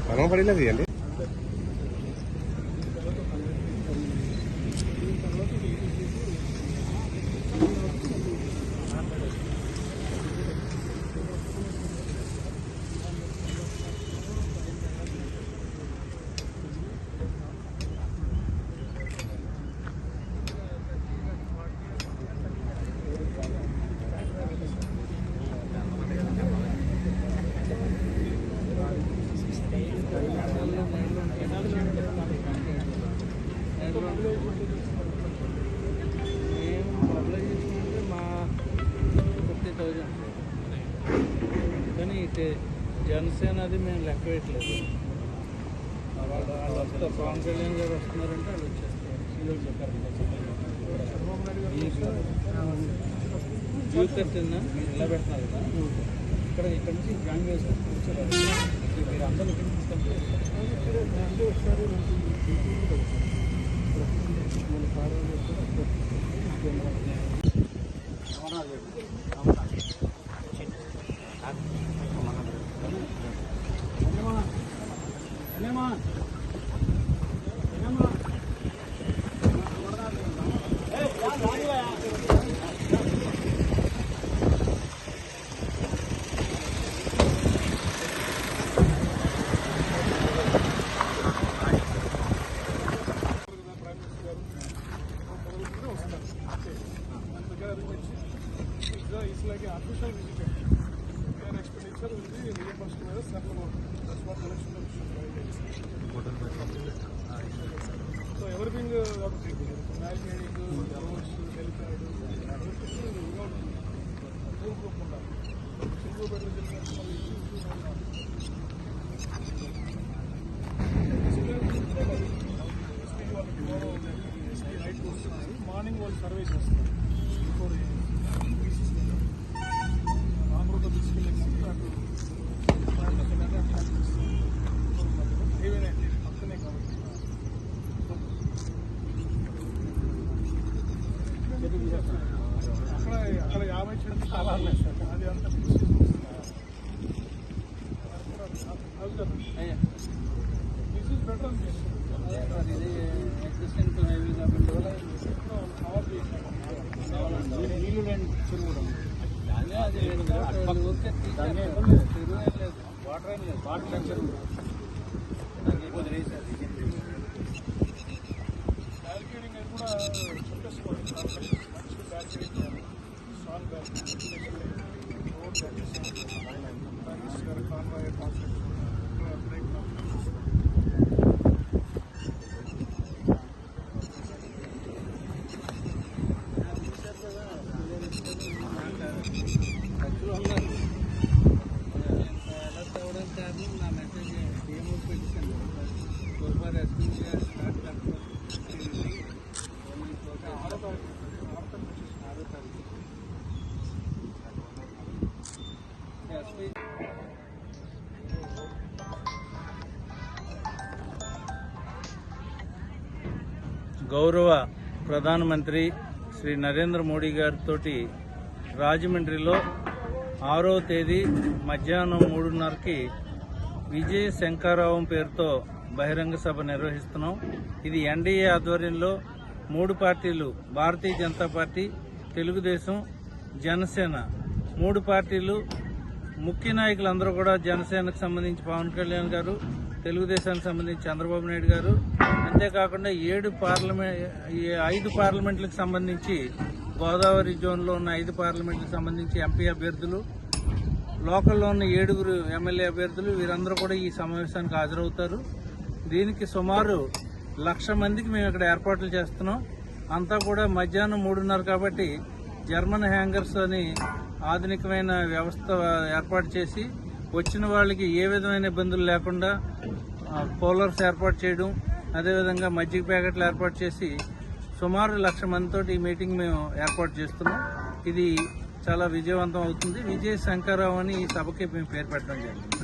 మనం పడినా తీయండి. కానీ జనసేన అది మేము లెక్క వేయట్లేదు. వాళ్ళు వస్తే పవన్ కళ్యాణ్ గారు వస్తున్నారంటే వాళ్ళు వచ్చేస్తారు. యూత్ తిన్నా మీరు ఇలా పెడుతున్నారు కదా, ఇక్కడ నుంచి జాయిన్ చేసుకొని కూర్చోలేదు. మీరు అందరూ తీసుకుంటే it's like an official visit. Their expenditure will be reimbursed by the central government. That's what election commission guidelines. So everything navigating, roads, helipad, everything without morning వాళ్ళు సర్వే చేస్తారు. అక్కడ 50 చెట్లు చాలా ఉన్నాయి సార్. అది అంతా దిస్ ఇస్ బెటర్ అని ఇది ఎగ్జిస్టెంట్ హైవే కాబట్టి వల్ల నీళ్ళు లేని చెరువు అది లేదు. చెరువు ఏం లేదు, వాటర్ ఏం లేదు, వాటర్ లేని చెరువు బ్యారికేడింగ్ అది కూడా చెప్పేసుకోవాలి. మంచి బ్యారికేడింగ్ చేయాలి. సాల్ barricading road convoy concept break ఖర్చులు ఉన్నారు. ఎలా తేవడం కాదు. నా మెసేజ్ డిఎంఓ పెట్టించాను. సూపర్ ఎస్పీ గౌరవ ప్రధానమంత్రి శ్రీ నరేంద్ర మోడీ గారితో రాజమండ్రిలో 6వ తేదీ మధ్యాహ్నం 3:30కి విజయ శంకరావం పేరుతో బహిరంగ సభ నిర్వహిస్తున్నాం. ఇది ఎన్డీఏ ఆధ్వర్యంలో 3 పార్టీలు, భారతీయ జనతా పార్టీ, తెలుగుదేశం, జనసేన 3 పార్టీలు, ముఖ్య నాయకులందరూ కూడా జనసేనకు సంబంధించి పవన్ కళ్యాణ్ గారు, తెలుగుదేశానికి సంబంధించి చంద్రబాబు నాయుడు గారు, అంతేకాకుండా 5 పార్లమెంట్లకు సంబంధించి గోదావరి జోన్లో ఉన్న 5 పార్లమెంట్లకు సంబంధించి ఎంపీ అభ్యర్థులు, లోకల్లో ఉన్న 7 ఎమ్మెల్యే అభ్యర్థులు వీరందరూ కూడా ఈ సమావేశానికి హాజరవుతారు. దీనికి సుమారు 1,00,000 మందికి మేము ఇక్కడ ఏర్పాట్లు చేస్తున్నాం. అంతా కూడా మధ్యాహ్నం 3:30 కాబట్టి జర్మన్ హ్యాంగర్స్ అని ఆధునికమైన వ్యవస్థ ఏర్పాటు చేసి వచ్చిన వాళ్ళకి ఏ విధమైన ఇబ్బందులు లేకుండా కూలర్స్ ఏర్పాటు చేయడం, అదేవిధంగా మజ్జిగ ప్యాకెట్లు ఏర్పాటు చేసి సుమారు 1,00,000 మందితో ఈ మీటింగ్ మేము ఏర్పాటు చేస్తున్నాం. ఇది చాలా విజయవంతం అవుతుంది. విజయ శంకరావు అని ఈ సభకి మేము పేరు పెట్టడం జరిగింది.